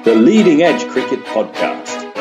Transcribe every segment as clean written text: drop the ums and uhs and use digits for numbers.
the Leading Edge Cricket Podcast.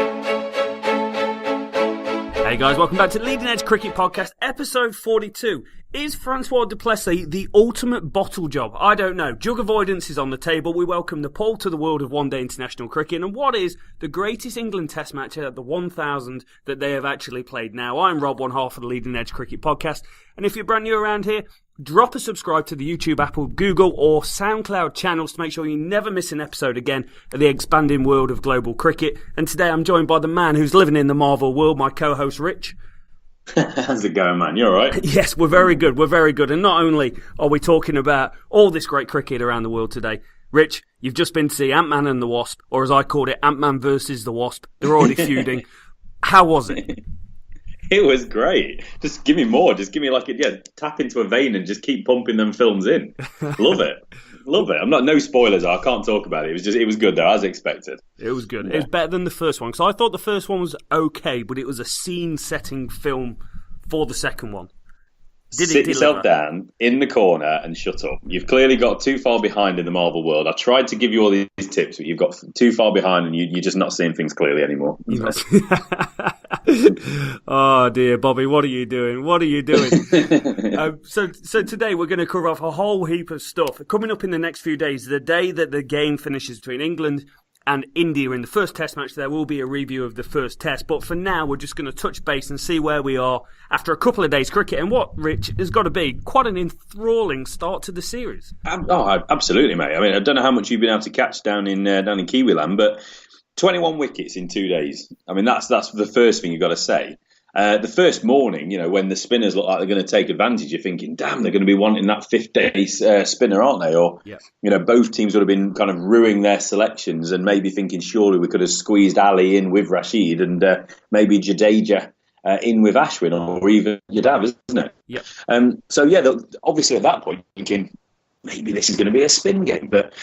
Hey guys, welcome back to Leading Edge Cricket Podcast, episode 42. Is Faff Du Plessis the ultimate bottle job? I don't know. Jug avoidance is on the table. We welcome Nepal to the world of one-day international cricket. And what is the greatest England test match at the 1000 that they have actually played now? I'm Rob, one half of the Leading Edge Cricket Podcast. And if you're brand new around here, drop a subscribe to the YouTube, Apple, Google or SoundCloud channels to make sure you never miss an episode again of the expanding world of global cricket. And today I'm joined by the man who's living in the Marvel world, my co-host Rich. How's it going, man? You all right? Yes, we're very good. We're very good. And not only are we talking about all this great cricket around the world today, Rich, you've just been to see Ant-Man and the Wasp, or as I called it, Ant-Man versus the Wasp. They're already feuding. How was it? It was great. Just give me more. Just give me tap into a vein and just keep pumping them films in. Love it. Love it. No spoilers. I can't talk about it. It was good though, as expected. It was good. Yeah. It was better than the first one. Because I thought the first one was okay, but it was a scene-setting film for the second one. Sit yourself down in the corner and shut up. You've clearly got too far behind in the Marvel world. I tried to give you all these tips, but you've got too far behind and you're just not seeing things clearly anymore. Oh dear, Bobby, what are you doing? What are you doing? So today we're going to cover off a whole heap of stuff. Coming up in the next few days, the day that the game finishes between England and India in the first test match, there will be a review of the first test. But for now, we're just going to touch base and see where we are after a couple of days cricket and what, Rich, has got to be quite an enthralling start to the series. Absolutely, mate. I mean, I don't know how much you've been able to catch down in Kiwiland, but 21 wickets in 2 days. I mean, that's the first thing you've got to say. The first morning, when the spinners look like they're going to take advantage, you're thinking, damn, they're going to be wanting that fifth day spinner, aren't they? Or, both teams would have been kind of ruining their selections and maybe thinking, surely we could have squeezed Ali in with Rashid and maybe Jadeja in with Ashwin or even Yadav, isn't it? Yeah. Obviously at that point, thinking, maybe this is going to be a spin game, but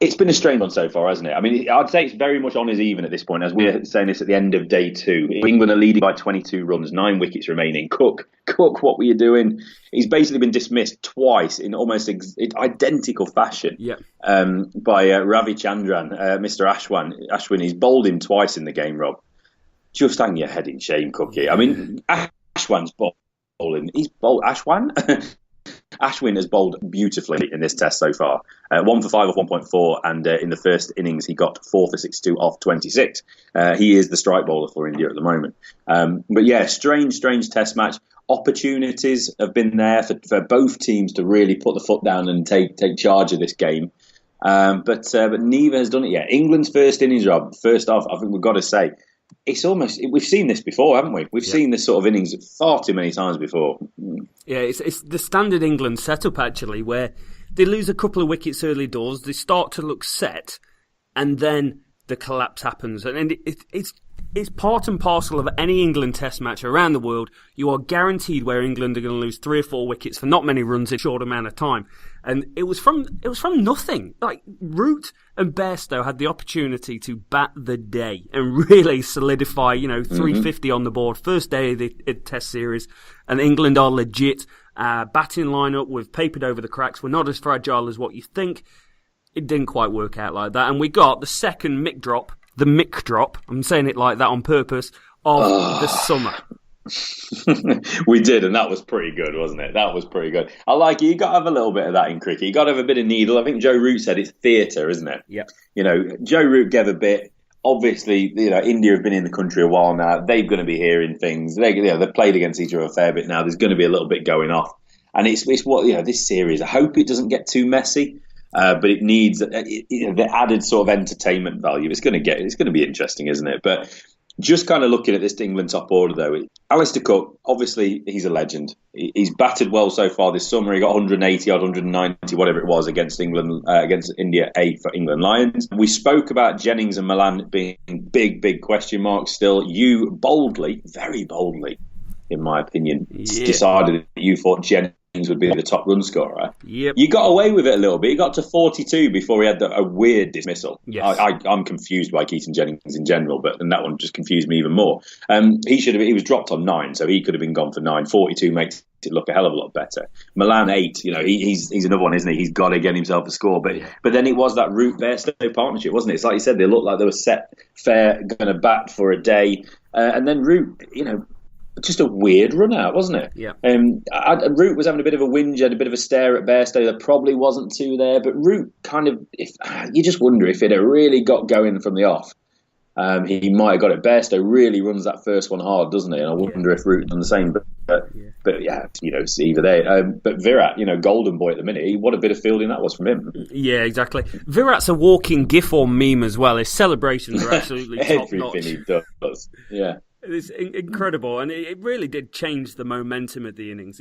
it's been a strange one so far, hasn't it? I mean, I'd say it's very much on as even at this point, as we're saying this at the end of day 2. England are leading by 22 runs, 9 wickets remaining. Cook, what were you doing? He's basically been dismissed twice in almost identical fashion by Ravichandran, Mr. Ashwin. He's bowled him twice in the game, Rob. Just hang your head in shame, Cookie. I mean, Ashwan's bowling. He's bowled Ashwin? Ashwin has bowled beautifully in this test so far. 1 for 5 off 1.4, and in the first innings he got 4 for 62 off 26. He is the strike bowler for India at the moment. But yeah, strange test match. Opportunities have been there for both teams to really put the foot down and take charge of this game. But neither has done it yet. England's first innings, Rob, first off, I think we've got to say, we've seen this before, haven't we? We've seen this sort of innings far too many times before. Yeah, it's the standard England setup, actually, where they lose a couple of wickets early doors, they start to look set, and then the collapse happens. And it's part and parcel of any England test match around the world. You are guaranteed where England are going to lose 3 or 4 wickets for not many runs in a short amount of time. And it was from nothing. Like, Root and Bairstow had the opportunity to bat the day and really solidify, 350 on the board. First day of the test series, and England are legit. Batting lineup, we've papered over the cracks. We're not as fragile as what you think. It didn't quite work out like that. And we got the second mic drop, I'm saying it like that on purpose, of the summer. We did, and that was pretty good, wasn't it? That was pretty good. I like it. You got to have a little bit of that in cricket. You got to have a bit of needle. I think Joe Root said it's theatre, isn't it? Yeah. Joe Root gave a bit. Obviously, India have been in the country a while now. They're going to be hearing things. They've played against each other a fair bit now. There's going to be a little bit going off, and it's what this series. I hope it doesn't get too messy. But it needs the added sort of entertainment value. It's going to be interesting, isn't it? But just kind of looking at this England top order, though, Alistair Cook, obviously, he's a legend. He's batted well so far this summer. He got 180 or 190, whatever it was, against England, against India A for England Lions. We spoke about Jennings and Milan being big question marks still. You boldly, very boldly, in my opinion, decided that you thought Jennings would be the top run scorer. Yep. You got away with it a little bit. He got to 42 before he had a weird dismissal. Yes. I'm confused by Keaton Jennings in general, and that one just confused me even more. He was dropped on 9, so he could have been gone for 9. 42 makes it look a hell of a lot better. Milan 8, he's another one, isn't he? He's got to get himself a score. But then it was that Root-Bairstow partnership, wasn't it? It's like you said, they looked like they were set fair, going to bat for a day. And then Root, just a weird run out, wasn't it? Yeah. Root was having a bit of a whinge, had a bit of a stare at Bairstow. There probably wasn't two there, but Root you just wonder if it had really got going from the off. He might have got it. Bairstow really runs that first one hard, doesn't he? And I wonder if Root done the same. But it's either there. But Virat, golden boy at the minute. What a bit of fielding that was from him. Yeah, exactly. Virat's a walking GIF or meme as well. His celebrations are absolutely top notch. Everything he does. Yeah. It's incredible, and it really did change the momentum of the innings.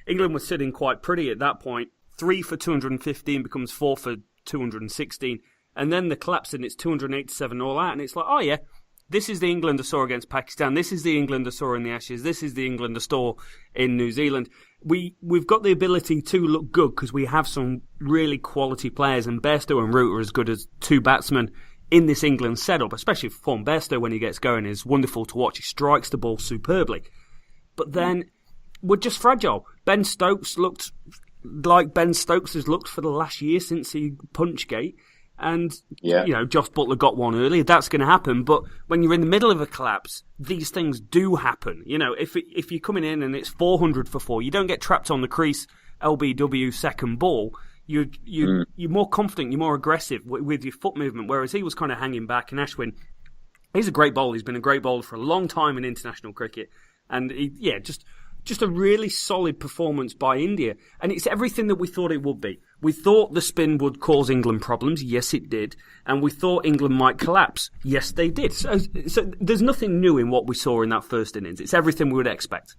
England was sitting quite pretty at that point. 3 for 215 becomes 4 for 216, and then the collapse, and it's 287 all out, and it's like, oh yeah, this is the England I saw against Pakistan. This is the England I saw in the Ashes. This is the England I saw in New Zealand. We've got the ability to look good because we have some really quality players, and Bairstow and Root are as good as two batsmen in this England setup, especially for form. Bairstow, when he gets going, is wonderful to watch. He strikes the ball superbly. But then we're just fragile. Ben Stokes looked like Ben Stokes has looked for the last year since he Punchgate. And, Josh Butler got one early. That's going to happen. But when you're in the middle of a collapse, these things do happen. If you're coming in and it's 400 for 4, you don't get trapped on the crease, LBW second ball. You're more confident, you're more aggressive with your foot movement, whereas he was kind of hanging back. And Ashwin, he's a great bowler. He's been a great bowler for a long time in international cricket. And, just a really solid performance by India. And it's everything that we thought it would be. We thought the spin would cause England problems. Yes, it did. And we thought England might collapse. Yes, they did. So there's nothing new in what we saw in that first innings. It's everything we would expect.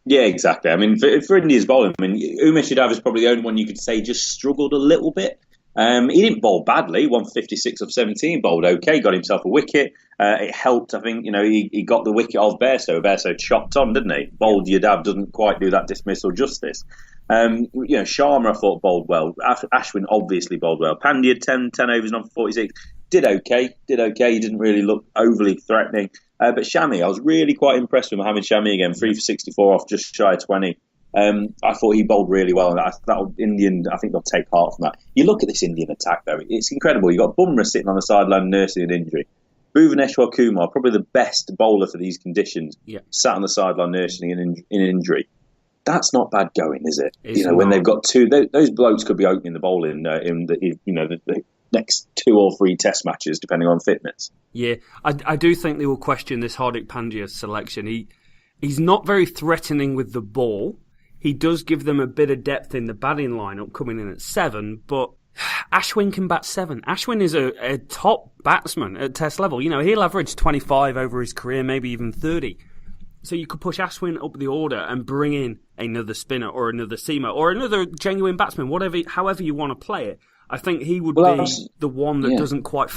Yeah, exactly. I mean, for India's bowling, Umesh Yadav is probably the only one you could say just struggled a little bit. He didn't bowl badly, 156 of 17, bowled okay, got himself a wicket. It helped, I think, he got the wicket off Bairstow. Bairstow chopped on, didn't he? Bowled Yadav doesn't quite do that dismissal justice. Sharma, I thought, bowled well. Ashwin obviously bowled well. Pandya, 10 overs on 46, did okay. He didn't really look overly threatening. But Shami, I was really quite impressed with Mohammad Shami again, 3 for 64 off just shy of 20. I thought he bowled really well, and that Indian, I think they'll take heart from that. You look at this Indian attack, though; it's incredible. You got Bumrah sitting on the sideline nursing an injury. Bhuvaneshwar Kumar, probably the best bowler for these conditions, sat on the sideline nursing an injury. That's not bad going, is it? When they've got two, those blokes could be opening the bowl in the next 2 or 3 Test matches, depending on fitness. Yeah, I do think they will question this Hardik Pandya selection. He's not very threatening with the ball. He does give them a bit of depth in the batting lineup, coming in at 7, but Ashwin can bat 7. Ashwin is a top batsman at Test level. He'll average 25 over his career, maybe even 30. So you could push Ashwin up the order and bring in another spinner or another seamer or another genuine batsman, however you want to play it. I think he would be the one that doesn't quite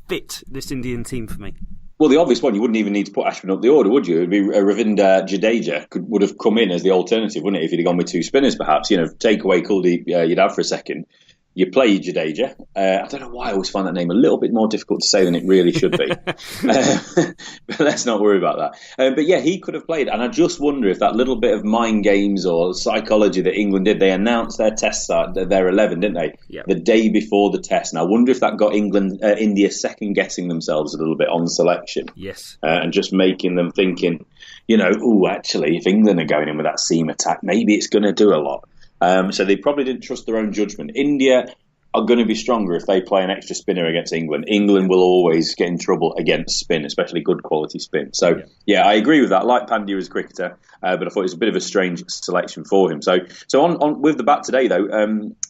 fit this Indian team for me. Well, the obvious one, you wouldn't even need to put Ashwin up the order, would you? It would be Ravinder Jadeja would have come in as the alternative, wouldn't it, if he'd have gone with 2 spinners, perhaps? Take away Kuldeep Yadav for a second. You play Jadeja. I don't know why I always find that name a little bit more difficult to say than it really should be. But let's not worry about that. But yeah, he could have played. And I just wonder if that little bit of mind games or psychology that England did, they announced their test start, their 11, didn't they? Yep. The day before the test. And I wonder if that got India second-guessing themselves a little bit on selection. Yes. And just making them thinking, actually, if England are going in with that seam attack, maybe it's going to do a lot. So they probably didn't trust their own judgment. India are going to be stronger if they play an extra spinner against England. England will always get in trouble against spin, especially good quality spin. So, yeah, I agree with that. I like Pandya as a cricketer, but I thought it was a bit of a strange selection for him. So on with the bat today, though,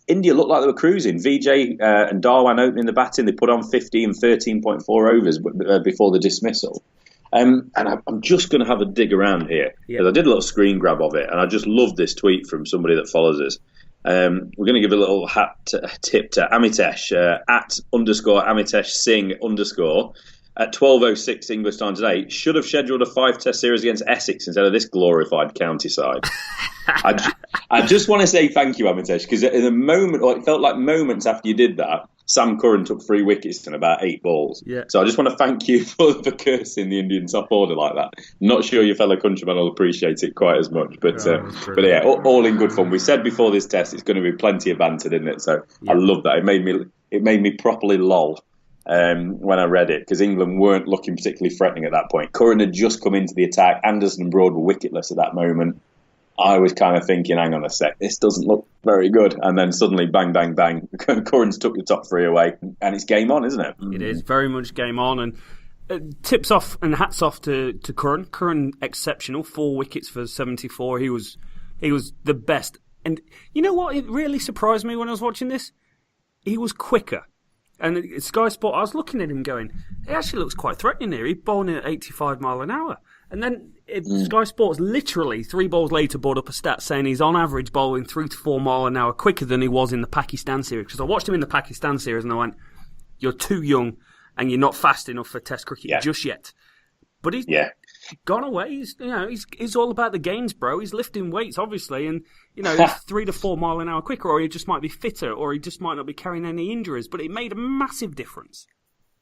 India looked like they were cruising. Vijay and Darwan opening the batting. They put on 50 and 13.4 overs before the dismissal. And I'm just going to have a dig around here, because I did a little screen grab of it, and I just love this tweet from somebody that follows us. We're going to give a little tip to Amitesh, @_Amitesh Singh_. at 12:06 English time today, should have scheduled a 5-test series against Essex instead of this glorified county side. I just want to say thank you, Amitesh, because in the moment, or it felt like moments after you did that, Sam Curran took 3 wickets and about 8 balls. Yeah. So I just want to thank you for cursing the Indian top order like that. Not sure your fellow countrymen will appreciate it quite as much, but yeah, all in good fun. We said before this test it's going to be plenty of banter, didn't it? So yeah. I love that. It made me properly lol when I read it, because England weren't looking particularly threatening at that point. Curran had just come into the attack. Anderson and Broad were wicketless at that moment. I was kind of thinking, hang on a sec, this doesn't look very good. And then suddenly, bang, bang, bang, Curran's took the top 3 away. And it's game on, isn't it? It is very much game on. And tips off and hats off to Curran. Curran, exceptional. 4 wickets for 74. He was the best. And you know what? It really surprised me when I was watching this. He was quicker. And Sky Sport, I was looking at him going, he actually looks quite threatening here. He's bowling at 85 mile an hour. And then Sky Sports literally 3 balls later brought up a stat saying he's on average bowling 3 to 4 mile an hour quicker than he was in the Pakistan series. Because I watched him in the Pakistan series and I went, you're too young and you're not fast enough for Test cricket just yet. But he's gone away. He's all about the gains, bro. He's lifting weights, obviously, and he's 3 to 4 mile an hour quicker, or he just might be fitter, or he just might not be carrying any injuries. But it made a massive difference.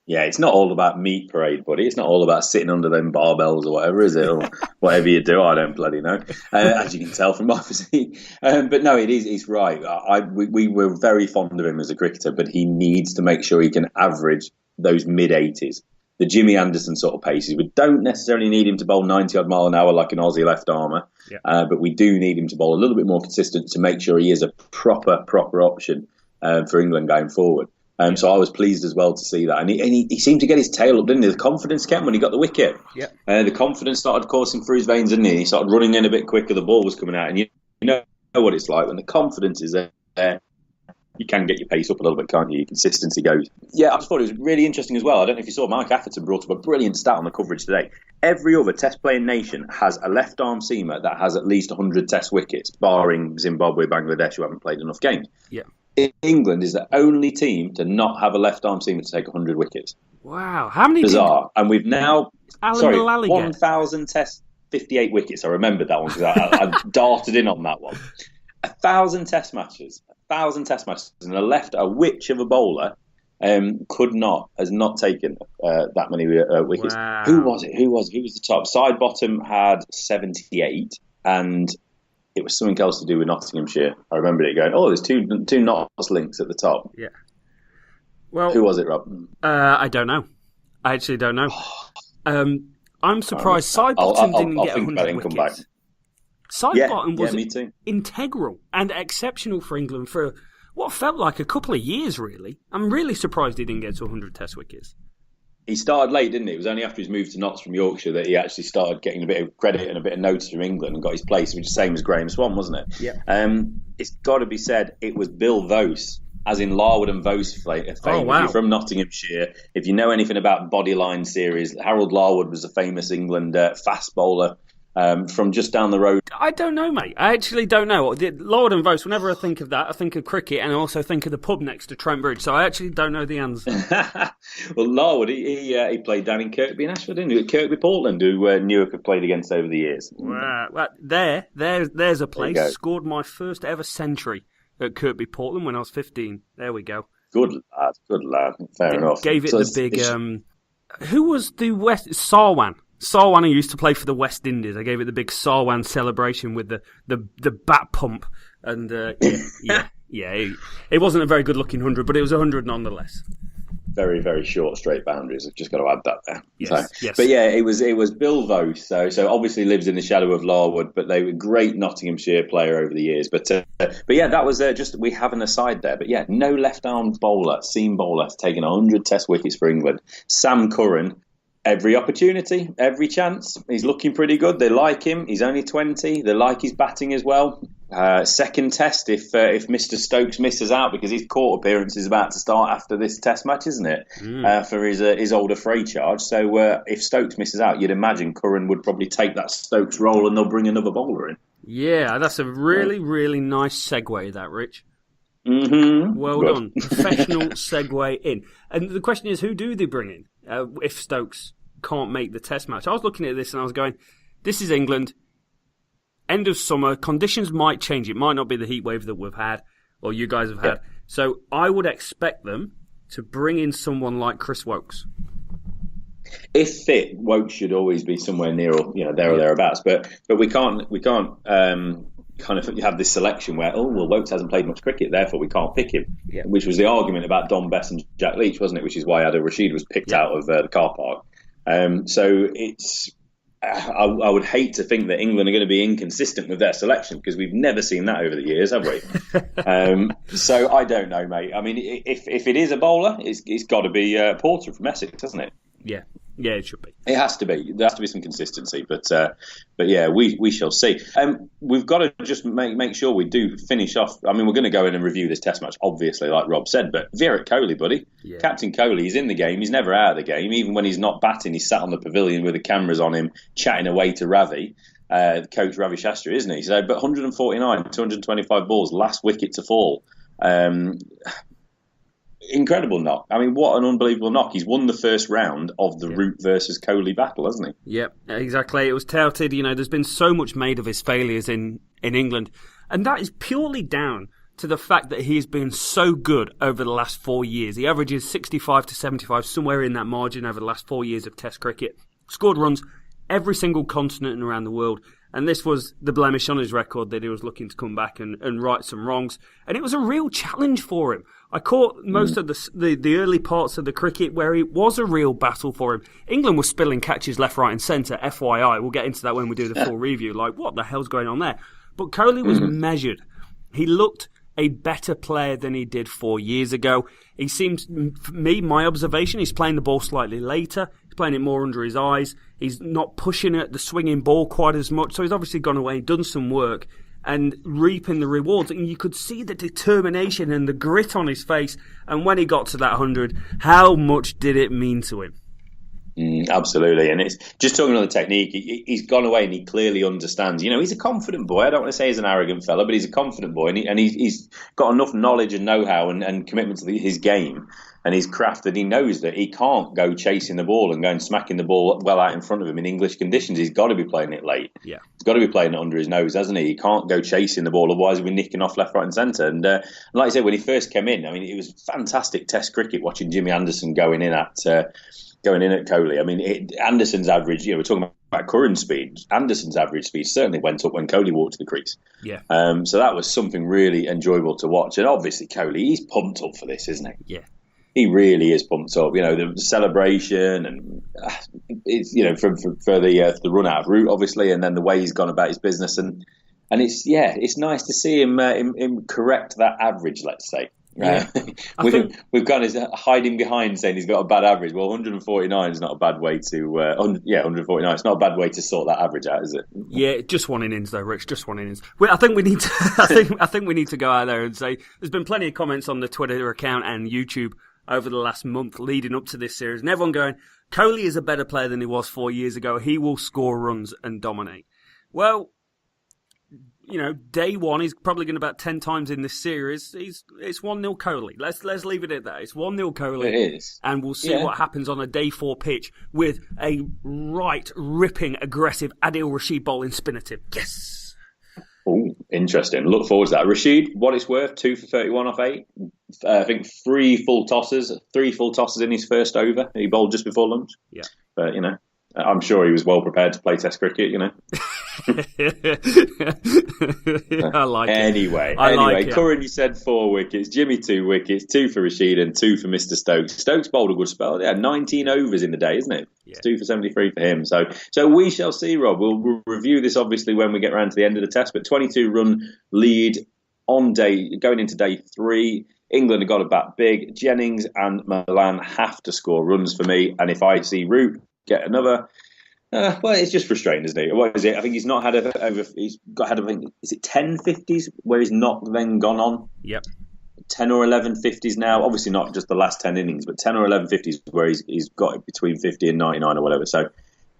Yeah, it's not all about meat parade, buddy. It's not all about sitting under them barbells or whatever, is it? Or whatever you do, I don't bloody know, as you can tell from my physique. But no, it's right. We were very fond of him as a cricketer, but he needs to make sure he can average those mid-80s. The Jimmy Anderson sort of paces. We don't necessarily need him to bowl 90-odd mile an hour like an Aussie left-armer, but we do need him to bowl a little bit more consistent to make sure he is a proper option for England going forward. So I was pleased as well to see that. And he seemed to get his tail up, didn't he? The confidence came when he got the wicket. Yeah. The confidence started coursing through his veins, didn't he? He started running in a bit quicker. The ball was coming out. And you know what it's like when the confidence is there. You can get your pace up a little bit, can't you? Your consistency goes. Yeah, I just thought it was really interesting as well. I don't know if you saw, Mark Atherton brought up a brilliant stat on the coverage today. Every other Test-playing nation has a left-arm seamer that has at least 100 Test wickets, barring Zimbabwe, Bangladesh, who haven't played enough games. Yeah. England is the only team to not have a left-arm seamer to take 100 wickets. Wow. How many? Bizarre. And we've now... Sorry, 1,000 Test, 58 wickets. I remembered that one because I darted in on that one. 1,000 Test matches. 1,000 Test matches. And a witch of a bowler has not taken that many wickets. Wow. Who was it? Who was the top? Sidebottom had 78, and it was something else to do with Nottinghamshire. I remember it going, there's two Notts links at the top. Yeah. Well, who was it, Rob? I don't know. I actually don't know. I'm surprised Sidebottom didn't get 100 wickets. Sidebottom was integral and exceptional for England for what felt like a couple of years, really. I'm really surprised he didn't get to 100 Test wickets. He started late, didn't he? It was only after his move to Notts from Yorkshire that he actually started getting a bit of credit and a bit of notice from England and got his place, which is the same as Graham Swan, wasn't it? Yeah. It's got to be said, it was Bill Vose, as in Larwood and Vose fame. Oh, wow. If you're from Nottinghamshire, if you know anything about Bodyline series, Harold Larwood was a famous England fast bowler. From just down the road. I don't know, mate. I actually don't know. Lord and Vose, whenever I think of that, I think of cricket and I also think of the pub next to Trent Bridge, so I actually don't know the answer. Well, Larwood, he played down in Kirkby and Ashford, didn't he? Kirkby Portland, who Newark have played against over the years. Wow. Well, there's a place. Scored my first ever century at Kirkby Portland when I was 15. There we go. Good lad. Fair enough. Gave it the big... who was the West... Sarwan, who used to play for the West Indies. I gave it the big Sarwan celebration with the bat pump. And it wasn't a very good looking 100, but it was 100 nonetheless. Very, very short, straight boundaries. I've just got to add that there. Yes. But yeah, it was Bill Vose. So obviously lives in the shadow of Larwood, but they were a great Nottinghamshire player over the years. But yeah, that was we have an aside there. But yeah, no left-arm bowler, seam bowler, taking 100 Test wickets for England. Sam Curran. Every opportunity, every chance. He's looking pretty good. They like him. He's only 20. They like his batting as well. Second test if Mr. Stokes misses out, because his court appearance is about to start after this test match, isn't it? For his older fray charge. So if Stokes misses out, you'd imagine Curran would probably take that Stokes role and they'll bring another bowler in. Yeah, that's a really, really nice segue, that, Rich. Well Good. done. Professional segue in. And the question is, who do they bring in if Stokes can't make the test match? I was looking at this and I was going, this is England. End of summer. Conditions might change. It might not be the heat wave that we've had or you guys have had. So I would expect them to bring in someone like Chris Woakes. If fit, Woakes should always be somewhere near, or there or thereabouts. But we can't kind of have this selection where Woakes hasn't played much cricket, therefore we can't pick him. Yeah. Which was the argument about Don Bess and Jack Leach, wasn't it? Which is why Adil Rashid was picked out of the car park. So it's. I would hate to think that England are going to be inconsistent with their selection because we've never seen that over the years, have we? So I don't know, mate. I mean, if it is a bowler, it's got to be Porter from Essex, hasn't it? Yeah, it should be. It has to be. There has to be some consistency, but yeah, we shall see. We've got to just make sure we do finish off. I mean, we're going to go in and review this Test match, obviously, like Rob said. But Virat Kohli, buddy, Captain Kohli, he's in the game. He's never out of the game. Even when he's not batting, he's sat on the pavilion with the cameras on him, chatting away to Ravi, coach Ravi Shastri, isn't he? So, but 149, 225 balls, last wicket to fall. Incredible knock. I mean, what an unbelievable knock. He's won the first round of the Root versus Kohli battle, hasn't he? Yep, exactly. It was touted, there's been so much made of his failures in England. And that is purely down to the fact that he's been so good over the last 4 years. He averages 65 to 75, somewhere in that margin over the last 4 years of Test cricket. Scored runs every single continent and around the world. And this was the blemish on his record that he was looking to come back and right some wrongs. And it was a real challenge for him. I caught most of the early parts of the cricket where it was a real battle for him. England was spilling catches left, right and centre, FYI. We'll get into that when we do the full review. Like, what the hell's going on there? But Kohli was measured. He looked a better player than he did 4 years ago. He seems, for me, my observation, he's playing the ball slightly later. He's playing it more under his eyes. He's not pushing at the swinging ball quite as much. So he's obviously gone away and done some work and reaping the rewards. And you could see the determination and the grit on his face. And when he got to that 100, how much did it mean to him? Absolutely. And it's just talking on the technique. He's gone away and he clearly understands. He's a confident boy. I don't want to say he's an arrogant fella, but he's a confident boy. And he's got enough knowledge and know-how and commitment to his game and his craft that he knows that he can't go chasing the ball and go and smacking the ball well out in front of him in English conditions. He's got to be playing it late. Yeah. He's got to be playing it under his nose, hasn't he? He can't go chasing the ball, otherwise he'll be nicking off left, right and centre. And like I said, when he first came in, I mean, it was fantastic Test cricket watching Jimmy Anderson going in at Kohli. I mean, Anderson's average, we're talking about current speed. Anderson's average speed certainly went up when Kohli walked to the crease. Yeah. So that was something really enjoyable to watch. And obviously, Kohli, he's pumped up for this, isn't he? Yeah. He really is pumped up. The celebration and for the run out of route, obviously, and then the way he's gone about his business, and it's nice to see him correct that average, let's say. Yeah. We've gone as hiding behind saying he's got a bad average. Well, 149 is not a bad way to 149. It's not a bad way to sort that average out, is it? Yeah, just one innings though, Rich. Just one innings. I think we need to. I think we need to go out there and say there's been plenty of comments on the Twitter account and YouTube over the last month leading up to this series, and everyone going, Kohli is a better player than he was 4 years ago. He will score runs and dominate. Well, day one, he's probably going to bat 10 times in this series. It's 1-0 Kohli. Let's leave it at that. It's 1-0 Kohli. It is. And we'll see what happens on a day 4 pitch with a right, ripping, aggressive Adil Rashid bowling spinner tip. Yes! Oh, interesting. Look forward to that. Rashid, what it's worth, 2 for 31 off 8. I think 3 full tosses in his first over. He bowled just before lunch. Yeah. But, I'm sure he was well prepared to play Test cricket, I like Anyway, Curran, you said 4 wickets. Jimmy, 2 wickets. 2 for Rashid and 2 for Mr. Stokes. Stokes bowled a good spell. Yeah, 19 overs in the day, isn't it? Yeah. It's 2 for 73 for him. So we shall see, Rob. We'll review this, obviously, when we get around to the end of the Test. But 22-run lead going into day 3. England have got to bat big. Jennings and Milan have to score runs for me. And if I see Root get another... well, it's just frustrating, isn't it? What is it? I think he's not had he's got is it 10 50s where he's not then gone on? Yep. 10 or 11 50s now. Obviously not just the last 10 innings, but 10 or 11 50s where he's got it between 50 and 99 or whatever. So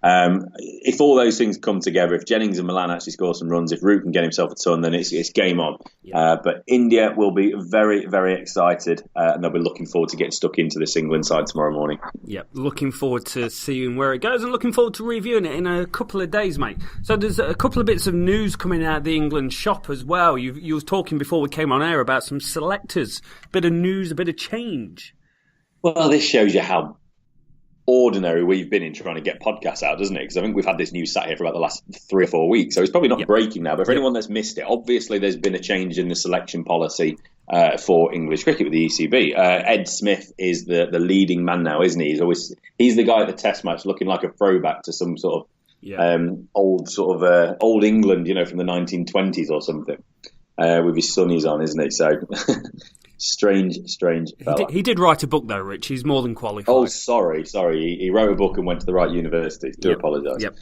If all those things come together, if Jennings and Milan actually score some runs, if Root can get himself a ton, then it's game on. Yeah. But India will be very, very excited, and they'll be looking forward to getting stuck into this England side tomorrow morning. Yeah, looking forward to seeing where it goes and looking forward to reviewing it in a couple of days, mate. So there's a couple of bits of news coming out of the England shop as well. You were talking before we came on air about some selectors, a bit of news, a bit of change. Well, this shows you how ordinary we've been in trying to get podcasts out, doesn't it? Because I think we've had this news sat here for about the last 3 or 4 weeks, so it's probably not breaking now. But for anyone that's missed it, obviously there's been a change in the selection policy for English cricket with the ECB. Ed Smith is the leading man now, isn't he? He's the guy at the Test match looking like a throwback to some sort of old England, from the 1920s or something, with his sunnies on, isn't he? So. Strange fella. He did write a book though, Rich. He's more than qualified. Oh, sorry. He wrote a book and went to the right university. Apologise. Yep.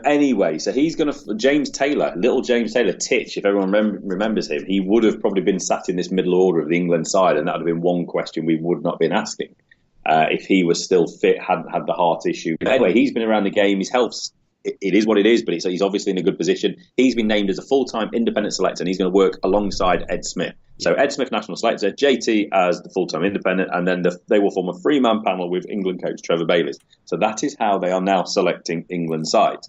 Anyway, so he's going to... little James Taylor, Titch, if everyone remembers him, he would have probably been sat in this middle order of the England side, and that would have been one question we would not have been asking. If he was still fit, hadn't had the heart issue. But anyway, he's been around the game. His health's... It is what it is, but he's obviously in a good position. He's been named as a full-time independent selector, and he's going to work alongside Ed Smith. So Ed Smith, national selector, JT as the full-time independent, and then they will form a 3-man panel with England coach Trevor Bayliss. So that is how they are now selecting England sides.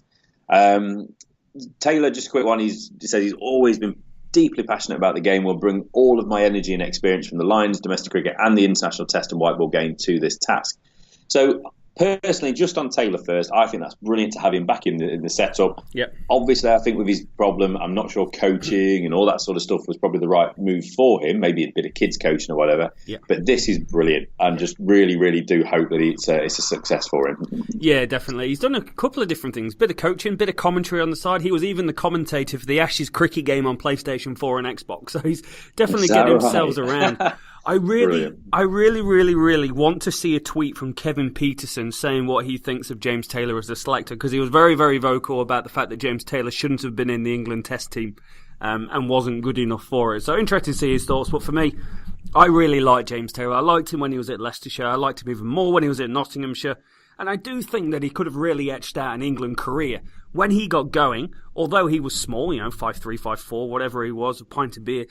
Taylor, just a quick one, he says he's always been deeply passionate about the game. Will bring all of my energy and experience from the Lions, domestic cricket, and the international test and white ball game to this task. So... personally, just on Taylor first, I think that's brilliant to have him back in the setup. Yep. Obviously, I think with his problem, I'm not sure coaching and all that sort of stuff was probably the right move for him. Maybe a bit of kids coaching or whatever. Yep. But this is brilliant, and just really, really do hope that it's a success for him. Yeah, definitely. He's done a couple of different things. Bit of coaching, bit of commentary on the side. He was even the commentator for the Ashes cricket game on PlayStation 4 and Xbox. So he's definitely getting himself around. I really want to see a tweet from Kevin Peterson saying what he thinks of James Taylor as a selector, because he was very, very vocal about the fact that James Taylor shouldn't have been in the England Test team and wasn't good enough for it. So interesting to see his thoughts. But for me, I really like James Taylor. I liked him when he was at Leicestershire. I liked him even more when he was at Nottinghamshire. And I do think that he could have really etched out an England career. When he got going, although he was small, 5'3", 5'4", whatever he was, a pint of beer,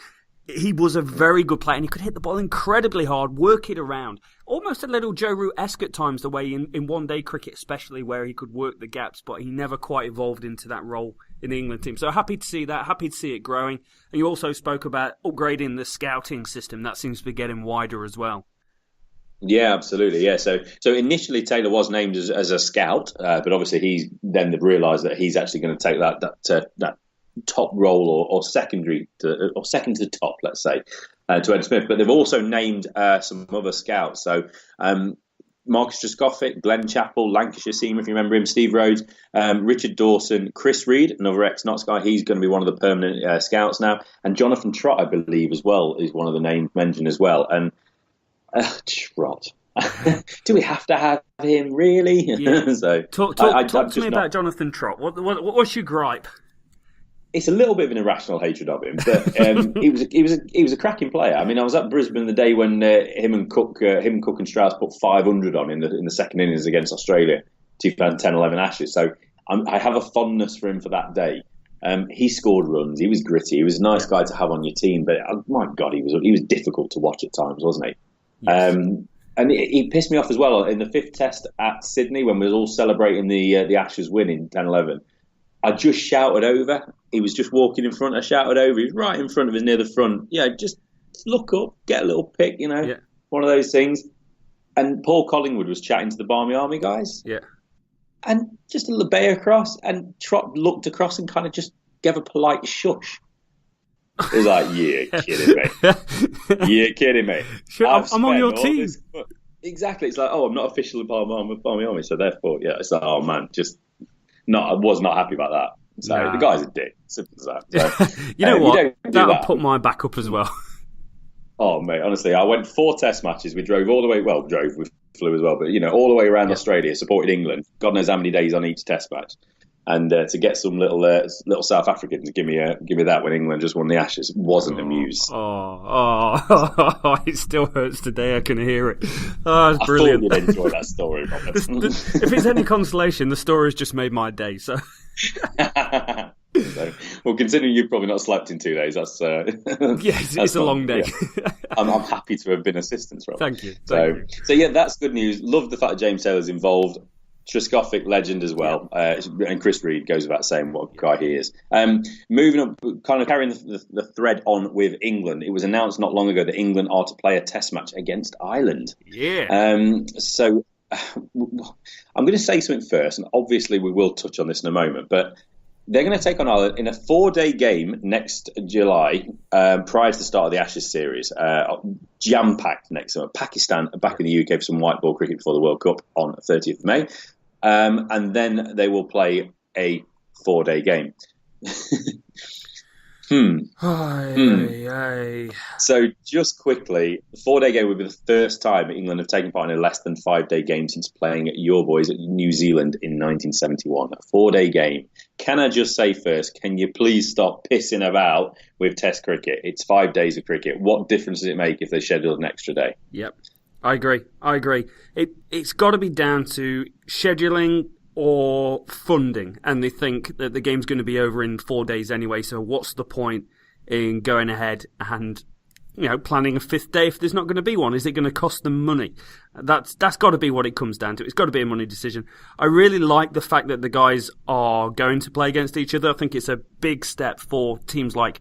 he was a very good player, and he could hit the ball incredibly hard, work it around. Almost a little Joe Root-esque at times, the way in one-day cricket especially, where he could work the gaps, but he never quite evolved into that role in the England team. So happy to see that, happy to see it growing. And you also spoke about upgrading the scouting system. That seems to be getting wider as well. Yeah, absolutely. Yeah, so initially Taylor was named as a scout, but obviously he's then realised that he's actually going to take that top role or second to top, let's say, to Ed Smith. But they've also named some other scouts. So Marcus Trescothick, Glenn Chappell, Lancashire seamer, if you remember him, Steve Rhodes, Richard Dawson, Chris Reed, another ex-Notts guy. He's going to be one of the permanent scouts now. And Jonathan Trott, I believe, as well, is one of the names mentioned as well. And Trott. Do we have to have him, really? Yeah. So talk to me about Jonathan Trott. What's your gripe? It's a little bit of an irrational hatred of him, but he was a cracking player. I mean, I was at Brisbane the day when him and Cook and Strauss put 500 on in the second innings against Australia, 2010-11 Ashes. So I have a fondness for him for that day. He scored runs. He was gritty. He was a nice guy to have on your team, but my God, he was difficult to watch at times, wasn't he? Yes. And he pissed me off as well in the fifth test at Sydney when we were all celebrating the Ashes win in 10-11. I just shouted over. He was just walking in front. I shouted over. He was right in front of us near the front. Yeah, just look up, get a little pick, one of those things. And Paul Collingwood was chatting to the Barmy Army guys. Yeah. And just a bay across, and Trott looked across and kind of just gave a polite shush. He was like, you're kidding me. You're kidding me. Sure, I'm on your team. Exactly. It's like, I'm not officially part of Barmy Army, so therefore, yeah. It's like, oh, man, I was not happy about that. So the guy's a dick. Simple as that. So, you know what? That'll put my back up as well. Oh, mate, honestly, I went 4 test matches. We drove all the way, we flew as well, but, all the way around Australia, supported England. God knows how many days on each test match. And to get some little South African to give me that when England just won the Ashes wasn't amused. It still hurts today. I can hear it. Oh, it's brilliant. I thought you'd enjoy that story, Robert. If it's any consolation, the story's just made my day. So. Well, considering you've probably not slept in 2 days, that's it's a long day. Yeah. I'm happy to have been assistance, Rob. Thank you. So yeah, that's good news. Love the fact that James Taylor's involved. Trescothic legend as well, and Chris Reed goes without saying what a guy he is. Moving up, kind of carrying the thread on with England. It was announced not long ago that England are to play a Test match against Ireland. Yeah. So I'm going to say something first, and obviously we will touch on this in a moment, but they're going to take on Ireland in a 4-day game next July, prior to the start of the Ashes series. Jam-packed next summer. Pakistan are back in the UK for some white ball cricket before the World Cup on 30th of May. And then they will play a 4-day game. So just quickly, the 4-day game would be the first time England have taken part in a less than 5-day game since playing at your boys at New Zealand in 1971. A 4-day game. Can I just say first, can you please stop pissing about with Test cricket? It's 5 days of cricket. What difference does it make if they schedule an extra day? Yep, I agree. It's got to be down to scheduling or funding, and they think that the game's going to be over in 4 days anyway, so what's the point in going ahead and planning a 5th day if there's not going to be one? Is it going to cost them money? That's got to be what it comes down to. It's got to be a money decision. I really like the fact that the guys are going to play against each other. I think it's a big step for teams like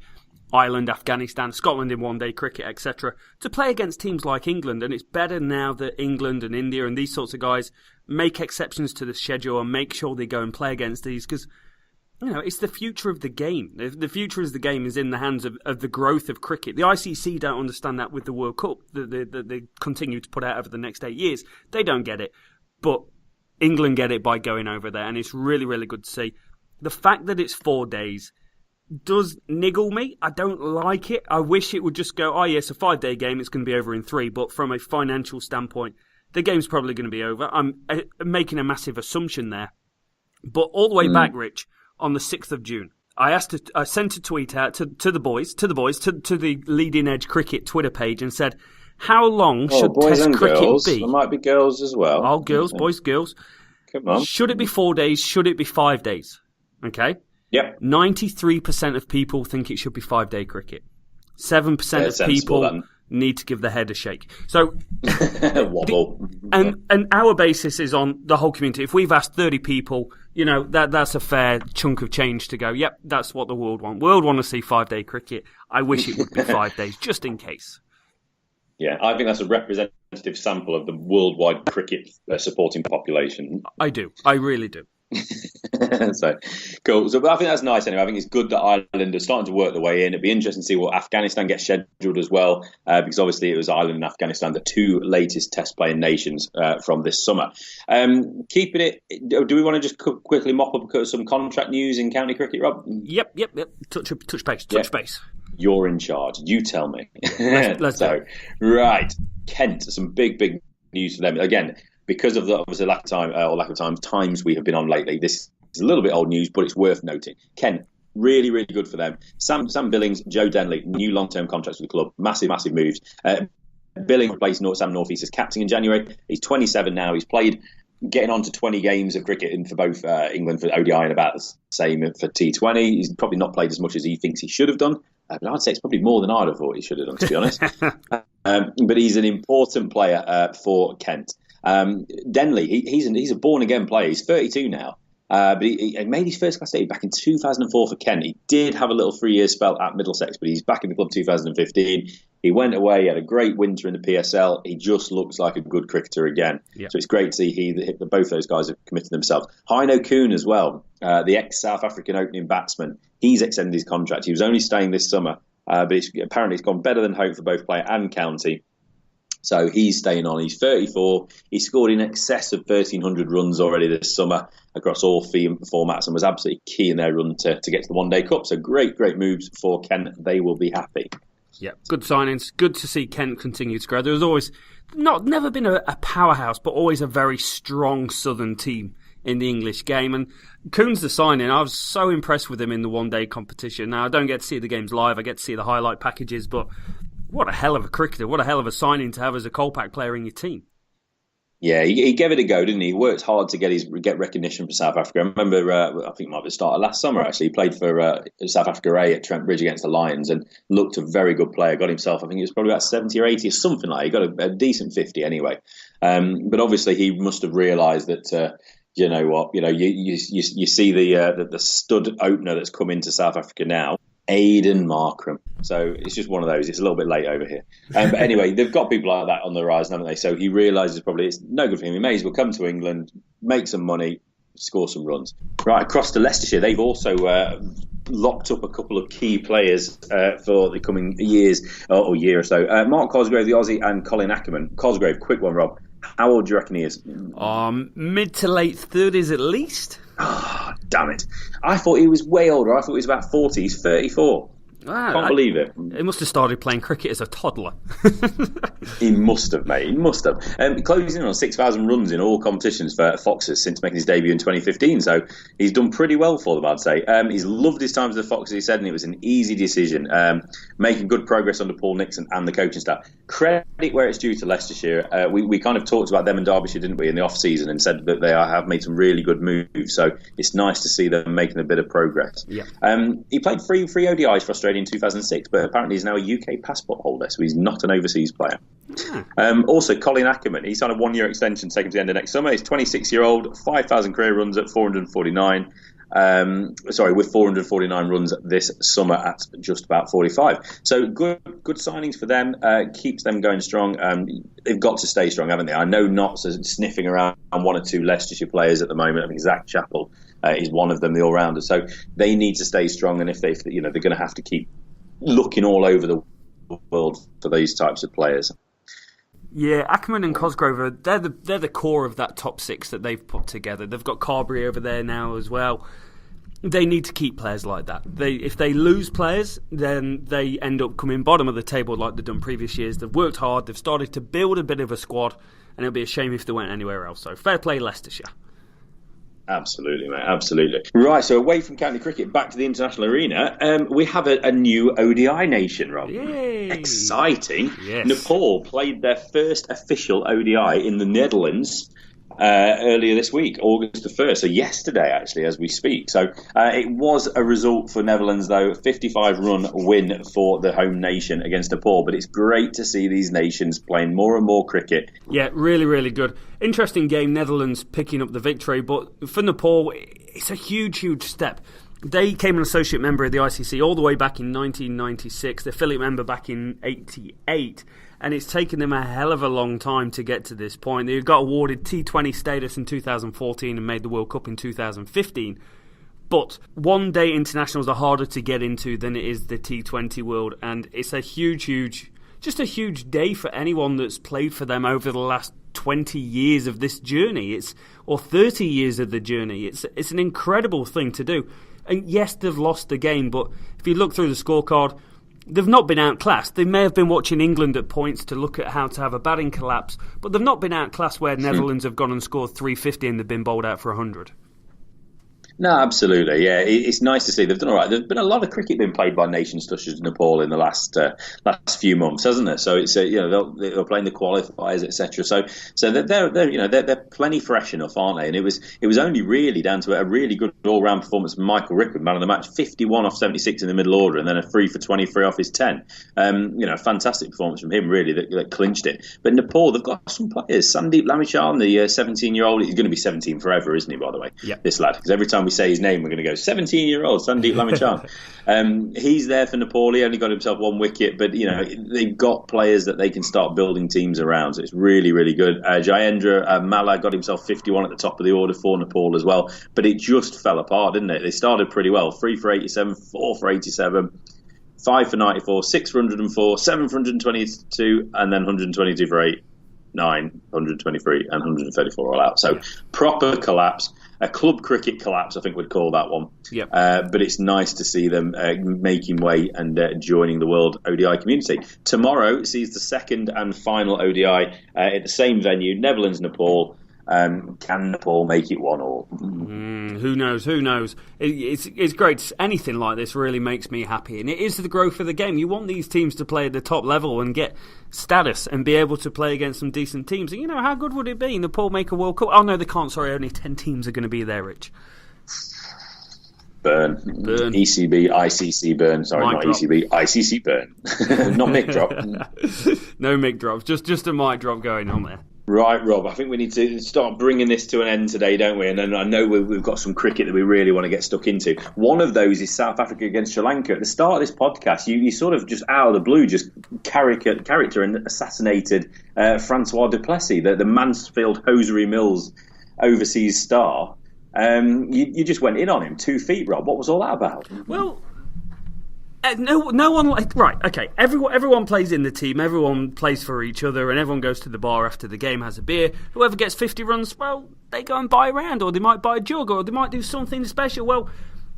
Ireland, Afghanistan, Scotland in 1-day cricket, etc., to play against teams like England. And it's better now that England and India and these sorts of guys make exceptions to the schedule and make sure they go and play against these, because it's the future of the game. The future of the game is in the hands of the growth of cricket. The ICC don't understand that with the World Cup that they continue to put out over the next 8 years. They don't get it. But England get it by going over there, and it's really, really good to see. The fact that it's 4 days does niggle me. I don't like it. I wish it would just go, it's a 5-day game, it's going to be over in 3. But from a financial standpoint, the game's probably going to be over. I'm making a massive assumption there. But all the way back, Rich, on the 6th of June, I sent a tweet out to the boys, to the Leading Edge Cricket Twitter page, and said, how long should Test cricket girls. be? There might be girls as well. Oh, girls, boys, girls. Come on. Should it be 4 days? Should it be 5 days? Okay? Yep. 93% of people think it should be 5-day cricket. 7% of people need to give their head a shake. So, wobble. And our basis is on the whole community. If we've asked 30 people, that's a fair chunk of change to go, yep, that's what the world want. World want to see 5-day cricket. I wish it would be 5 days, just in case. Yeah, I think that's a representative sample of the worldwide cricket supporting population. I do. I really do. So cool. So, but I think that's nice anyway. I think it's good that Ireland are starting to work their way in. It'd be interesting to see what Afghanistan gets scheduled as well, because obviously it was Ireland and Afghanistan, the 2 latest Test playing nations from this summer. Keeping it, do we want to just quickly mop up some contract news in county cricket, Rob? Yep. Touch base. You're in charge. You tell me. Let's go. Right. Kent, some big news for them. Again, because of the obviously lack of times we have been on lately, this is a little bit old news, but it's worth noting. Kent, really, really good for them. Sam Billings, Joe Denley, new long-term contracts with the club. Massive moves. Billings replaced Sam Northeast as captain in January. He's 27 now. He's played getting on to 20 games of cricket for both England for ODI and about the same for T20. He's probably not played as much as he thinks he should have done. But I'd say it's probably more than I'd have thought he should have done, to be honest. But he's an important player for Kent. Denley, he's a born-again player. He's 32 now. But he made his first class debut back in 2004 for Kent. He did have a little 3-year spell at Middlesex, but he's back in the club 2015. He went away, he had a great winter in the PSL. He just looks like a good cricketer again. Yep. So it's great to see both those guys have committed themselves. Heino Kuhn as well, the ex-South African opening batsman. He's extended his contract. He was only staying this summer, but apparently it's gone better than hoped for both player and county. So he's staying on. He's 34. He scored in excess of 1,300 runs already this summer across all formats and was absolutely key in their run to get to the one-day cup. So great moves for Kent. They will be happy. Yeah, good signings. Good to see Kent continue to grow. There was always never been a powerhouse, but always a very strong southern team in the English game. And Kuhn's the signing. I was so impressed with him in the one-day competition. Now, I don't get to see the games live. I get to see the highlight packages, but what a hell of a cricketer. What a hell of a signing to have as a Kolpak player in your team. Yeah, he gave it a go, didn't he? He worked hard to get recognition for South Africa. I remember, I think it might have started last summer, actually. He played for South Africa A at Trent Bridge against the Lions and looked a very good player. Got himself, I think it was probably about 70 or 80 or something like that. He got a decent 50 anyway. But obviously he must have realised that, you know what, you see the stud opener that's come into South Africa now, Aiden Markram. So it's just one of those. It's a little bit late over here. But anyway, they've got people like that on the horizon, haven't they? So he realises probably it's no good for him. He may as well come to England, make some money, score some runs. Right, across to Leicestershire, they've also locked up a couple of key players for the coming years or year or so. Mark Cosgrove, the Aussie, and Colin Ackerman. Cosgrove, quick one, Rob. How old do you reckon he is? Mid to late 30s at least. Oh, damn it. I thought he was way older. I thought he was about 40. He's 34. Can't believe it. He must have started playing cricket as a toddler. He must have, mate. He must have. Closing on 6,000 runs in all competitions for Foxes since making his debut in 2015. So he's done pretty well for them, I'd say. He's loved his time as the Foxes, he said, and it was an easy decision. Making good progress under Paul Nixon and the coaching staff. Credit where it's due to Leicestershire. We kind of talked about them in Derbyshire, didn't we, in the off-season, and said that they have made some really good moves. So it's nice to see them making a bit of progress. Yeah. He played three ODIs for Australia in 2006, but apparently he's now a UK passport holder, so he's not an overseas player. Also, Colin Ackerman, he's on a 1-year extension taken to the end of next summer. He's 26-year-old, 5,000 career runs at 449. With 449 runs this summer at just about 45. So good signings for them. Keeps them going strong. They've got to stay strong, haven't they? I know Notts are sniffing around one or two Leicestershire players at the moment. I think Zach Chappell is one of them, the all-rounder. So they need to stay strong, and if they're going to have to keep looking all over the world for these types of players. Yeah, Ackerman and Cosgrove, they're the core of that top six that they've put together. They've got Carberry over there now as well. They need to keep players like that. If they lose players, then they end up coming bottom of the table like they've done previous years. They've worked hard, they've started to build a bit of a squad, and it'll be a shame if they went anywhere else. So fair play, Leicestershire. Absolutely, mate, absolutely. Right, so away from county cricket, back to the international arena, we have a new ODI nation, Rob. Yay. Exciting. Yes. Nepal played their first official ODI in the Netherlands earlier this week, August the 1st, so yesterday actually as we speak. So it was a result for Netherlands though, 55-run win for the home nation against Nepal, but it's great to see these nations playing more and more cricket. Yeah, really, really good. Interesting game, Netherlands picking up the victory, but for Nepal, it's a huge, huge step. They came an associate member of the ICC all the way back in 1996, the affiliate member back in 88, and it's taken them a hell of a long time to get to this point. They got awarded T20 status in 2014 and made the World Cup in 2015. But one-day internationals are harder to get into than it is the T20 world, and it's a huge day for anyone that's played for them over the last 20 years of this journey. Or 30 years of the journey. It's an incredible thing to do. And yes, they've lost the game, but if you look through the scorecard, they've not been outclassed. They may have been watching England at points to look at how to have a batting collapse, but they've not been outclassed where Netherlands have gone and scored 350 and they've been bowled out for 100. No, absolutely, yeah. It's nice to see they've done all right. There's been a lot of cricket being played by nations such as Nepal in the last few months, hasn't there? So it's they're playing the qualifiers, etc. So they're plenty fresh enough, aren't they? And it was only really down to a really good all round performance from Michael Rickwood, man of the match, 51 off 76 in the middle order, and then a 3 for 23 off his 10. Fantastic performance from him, really, that clinched it. But Nepal, they've got some players. Sandeep Lamichan, the 17-year-old, he's going to be 17 forever, isn't he? By the way, yep. This lad, because every time we say his name, we're going to go 17-year-old Sandeep Lamichan. He's there for Nepal. He only got himself one wicket, but they've got players that they can start building teams around. So it's really, really good. Jayendra Malla got himself 51 at the top of the order for Nepal as well, but it just fell apart, didn't it? They started pretty well, 3 for 87, 4 for 87. 5 for 94, 6 for 104, 7 for 122, and then 122 for 8, 9, 123, and 134 all out. So proper collapse. A club cricket collapse, I think we'd call that one. Yep. But it's nice to see them making way and joining the World ODI community. Tomorrow sees the second and final ODI at the same venue, Netherlands-Nepal. Can Nepal make it 1-1? Who knows? Who knows? It's great. Anything like this really makes me happy, and it is the growth of the game. You want these teams to play at the top level and get status and be able to play against some decent teams. And how good would it be? Nepal make a World Cup? Oh no, they can't. Sorry, only 10 teams are going to be there, Rich. Burn. ECB, ICC burn. Sorry, mic not drop. ECB, ICC burn. Not mic drop. No mic drops. Just a mic drop going on there. Right, Rob, I think we need to start bringing this to an end today, don't we? And then I know we've got some cricket that we really want to get stuck into. One of those is South Africa against Sri Lanka. At the start of this podcast, you sort of just out of the blue just character and assassinated Francois Du Plessis, the Mansfield Hosiery Mills overseas star. You just went in on him 2 feet, Rob. What was all that about? Well, no one right. Okay, everyone plays in the team. Everyone plays for each other, and everyone goes to the bar after the game, has a beer. Whoever gets 50 runs, well, they go and buy a round, or they might buy a jug, or they might do something special. Well,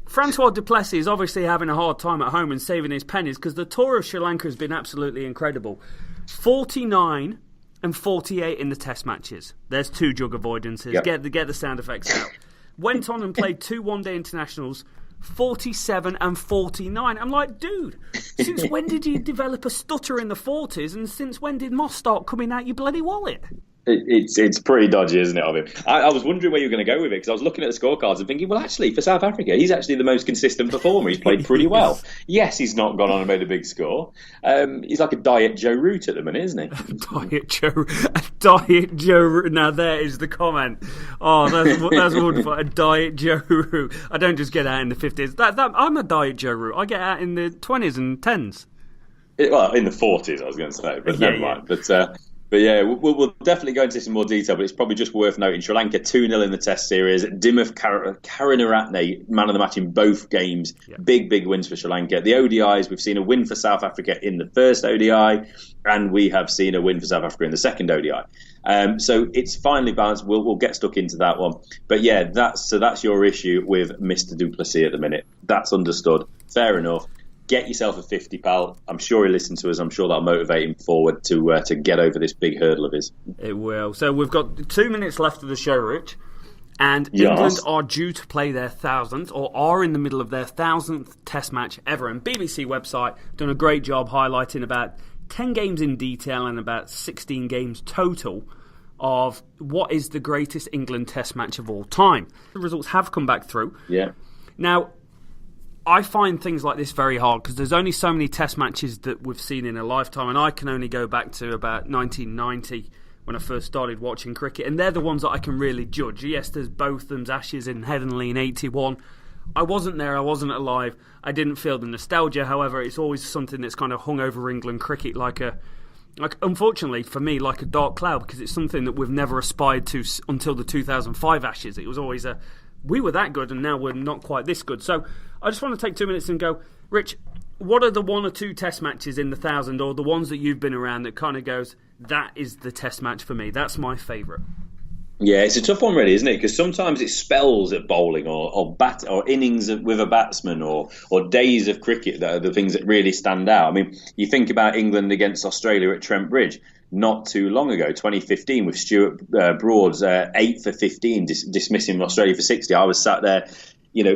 Francois Du Plessis is obviously having a hard time at home and saving his pennies because the tour of Sri Lanka has been absolutely incredible. 49 and 48 in the Test matches. There's 2 jug avoidances. Yep. Get the sound effects out. Went on and played 2 one-day internationals. 47 and 49. I'm like, dude, since when did you develop a stutter in the 40s, and since when did moss start coming out your bloody wallet? It's pretty dodgy, isn't it, of him? I was wondering where you were going to go with it, because I was looking at the scorecards and thinking, well, actually, for South Africa, he's actually the most consistent performer. He's played pretty well. Yes, he's not gone on and made a big score. He's like a Diet Joe Root at the minute, isn't he? Diet Joe Root. Now, there is the comment. Oh, that's wonderful. A Diet Joe Root. I don't just get out in the 50s. I'm a Diet Joe Root. I get out in the 20s and 10s. Well, in the 40s, I was going to say, but never mind. But yeah, we'll definitely go into this in more detail, but it's probably just worth noting Sri Lanka 2-0 in the Test series. Dimuth Karunaratne, man of the match in both games. Yeah. Big wins for Sri Lanka. The ODIs, we've seen a win for South Africa in the first ODI, and we have seen a win for South Africa in the second ODI. So it's finally balanced. We'll get stuck into that one. But yeah, that's your issue with Mr. Du Plessis at the minute. That's understood. Fair enough. Get yourself a 50, pal. I'm sure he'll listen to us. I'm sure that'll motivate him forward to get over this big hurdle of his. It will. So we've got 2 minutes left of the show, Rich. And England are due to play their 1000th, or are in the middle of their 1000th Test match ever. And BBC website done a great job highlighting about 10 games in detail and about 16 games total of what is the greatest England Test match of all time. The results have come back through. Yeah. Now, I find things like this very hard because there's only so many Test matches that we've seen in a lifetime, and I can only go back to about 1990 when I first started watching cricket, and they're the ones that I can really judge. Yes, there's Botham's Ashes in Headingley in 81. I wasn't there, I wasn't alive, I didn't feel the nostalgia. However, it's always something that's kind of hung over England cricket like unfortunately for me, like a dark cloud, because it's something that we've never aspired to until the 2005 Ashes. It was always we were that good and now we're not quite this good. So I just want to take 2 minutes and go, Rich, what are the 1 or 2 Test matches in the 1000, or the ones that you've been around that kind of goes, that is the Test match for me, that's my favourite? Yeah, it's a tough one, really, isn't it? Because sometimes it's spells at bowling, or innings with a batsman, or days of cricket that are the things that really stand out. I mean, you think about England against Australia at Trent Bridge not too long ago, 2015, with Stuart Broad's 8 for 15, dismissing Australia for 60. I was sat there,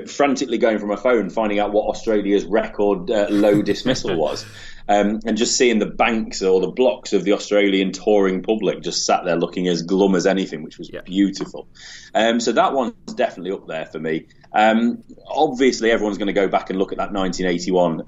frantically going from my phone, finding out what Australia's record low dismissal was. And just seeing the banks or the blocks of the Australian touring public just sat there looking as glum as anything, which was beautiful. So that one's definitely up there for me. Obviously, everyone's going to go back and look at that 1981,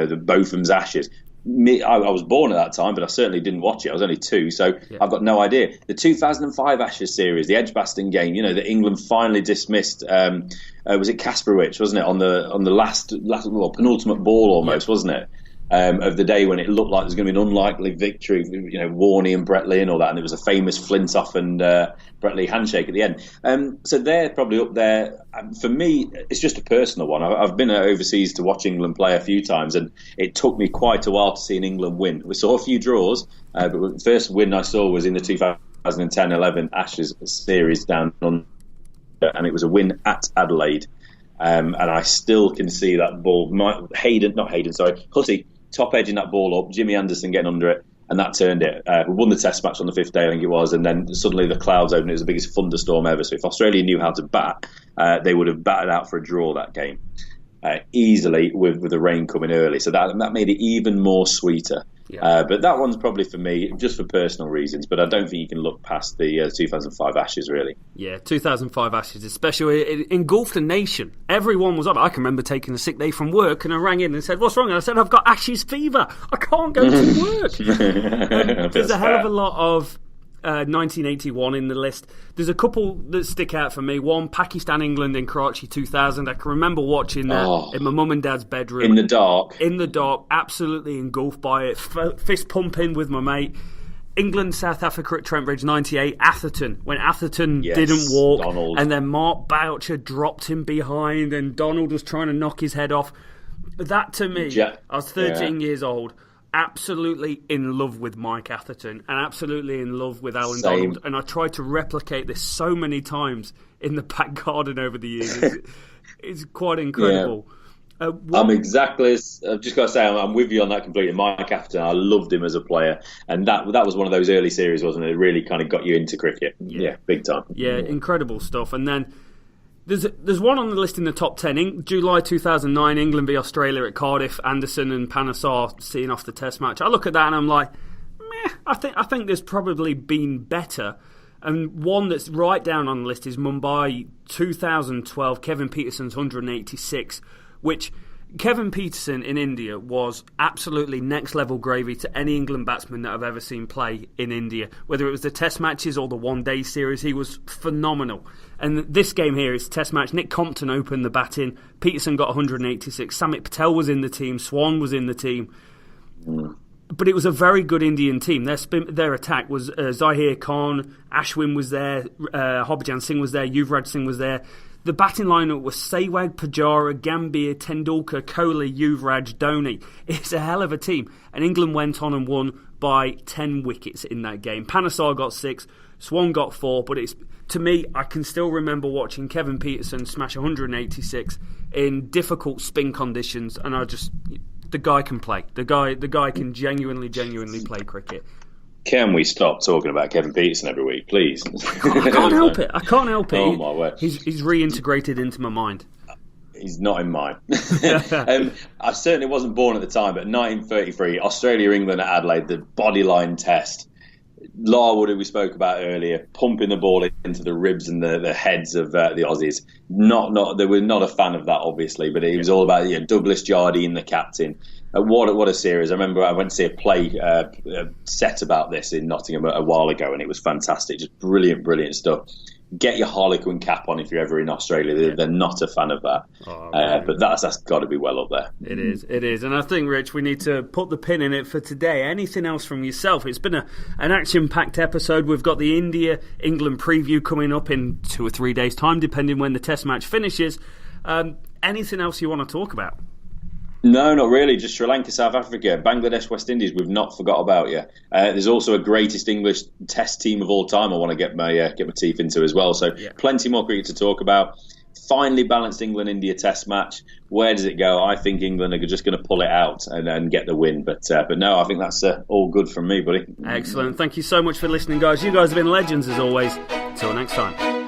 the Botham's Ashes. I was born at that time, but I certainly didn't watch it. I was only 2, so I've got no idea. The 2005 Ashes series, the Edgbaston game, that England finally dismissed. Was it Kasperowicz, wasn't it, on the last penultimate ball almost, wasn't it? Of the day when it looked like there was going to be an unlikely victory, Warney and Brett Lee and all that, and there was a famous Flintoff and Brett Lee handshake at the end. So they're probably up there. For me, it's just a personal one. I've been overseas to watch England play a few times, and it took me quite a while to see an England win. We saw a few draws, but the first win I saw was in the 2010-11 Ashes series down under, and it was a win at Adelaide. And I still can see that ball. Hussey top edging that ball up, Jimmy Anderson getting under it, and that turned it. We won the Test match on the 5th day, I think it was, and then suddenly the clouds opened. It was the biggest thunderstorm ever. So if Australia knew how to bat, they would have batted out for a draw that game easily with the rain coming early. So that made it even more sweeter. Yeah. But that one's probably for me, just for personal reasons. But I don't think you can look past the 2005 Ashes, really. Yeah, 2005 Ashes, especially, it engulfed the nation. Everyone was up. I can remember taking a sick day from work, and I rang in and said, "What's wrong?" And I said, "I've got Ashes fever. I can't go to work." There's a hell of a lot of 1981 in the list. There's a couple that stick out for me. One, Pakistan, England in Karachi 2000. I can remember watching that in my mum and dad's bedroom. In the dark. In the dark, absolutely engulfed by it. Fist pumping with my mate. England, South Africa at Trent Bridge 98. Atherton, when Atherton didn't walk. Donald. And then Mark Boucher dropped him behind and Donald was trying to knock his head off. That to me, I was 13 years old. Absolutely in love with Mike Atherton and absolutely in love with Alan Donald, and I tried to replicate this so many times in the back garden over the years. It's quite incredible. I'm exactly. I've just got to say, I'm with you on that completely. Mike Atherton, I loved him as a player, and that was one of those early series, wasn't it? It really kind of got you into cricket. Yeah, big time. Yeah, incredible stuff. And then There's one on the list in the top 10. July 2009, England v Australia at Cardiff. Anderson and Panesar seeing off the Test match. I look at that and I'm like, meh. I think there's probably been better. And one that's right down on the list is Mumbai 2012, Kevin Peterson's 186, which Kevin Peterson in India was absolutely next level gravy to any England batsman that I've ever seen play in India. Whether it was the Test matches or the one-day series, he was phenomenal. And this game here is Test match. Nick Compton opened the batting. Peterson got 186. Samit Patel was in the team. Swan was in the team. But it was a very good Indian team. Their attack was Zahir Khan, Ashwin was there, Harbhajan Singh was there, Yuvraj Singh was there. The batting lineup was Sehwag, Pujara, Gambhir, Tendulkar, Kohli, Yuvraj, Dhoni. It's a hell of a team. And England went on and won by 10 wickets in that game. Panesar got 6, Swan got 4, but to me, I can still remember watching Kevin Peterson smash 186 in difficult spin conditions, and the guy can play. The guy can genuinely play cricket. Can we stop talking about Kevin Peterson every week, please? I can't help it. Oh, my word. He's reintegrated into my mind. He's not in mine. I certainly wasn't born at the time, but 1933, Australia-England at Adelaide, the bodyline test. Larwood, who we spoke about earlier, pumping the ball into the ribs and the heads of the Aussies. They were not a fan of that, obviously, but it was all about Douglas Jardine, the captain. What a series. I remember I went to see a play set about this in Nottingham a while ago, and it was fantastic. Just brilliant stuff. Get your Harlequin cap on if you're ever in Australia. They're not a fan of that. But that's got to be well up there. It is. And I think, Rich, we need to put the pin in it for today. Anything else from yourself? It's been an action-packed episode. We've got the India-England preview coming up in 2 or 3 days' time, depending when the Test match finishes. Anything else you want to talk about? No, not really. Just Sri Lanka, South Africa, Bangladesh, West Indies. We've not forgot about you. There's also a greatest English Test team of all time I want to get my teeth into as well. So plenty more cricket to talk about. Finally balanced England-India Test match. Where does it go? I think England are just going to pull it out and get the win. But no, I think that's all good from me, buddy. Excellent. Thank you so much for listening, guys. You guys have been legends as always. Till next time.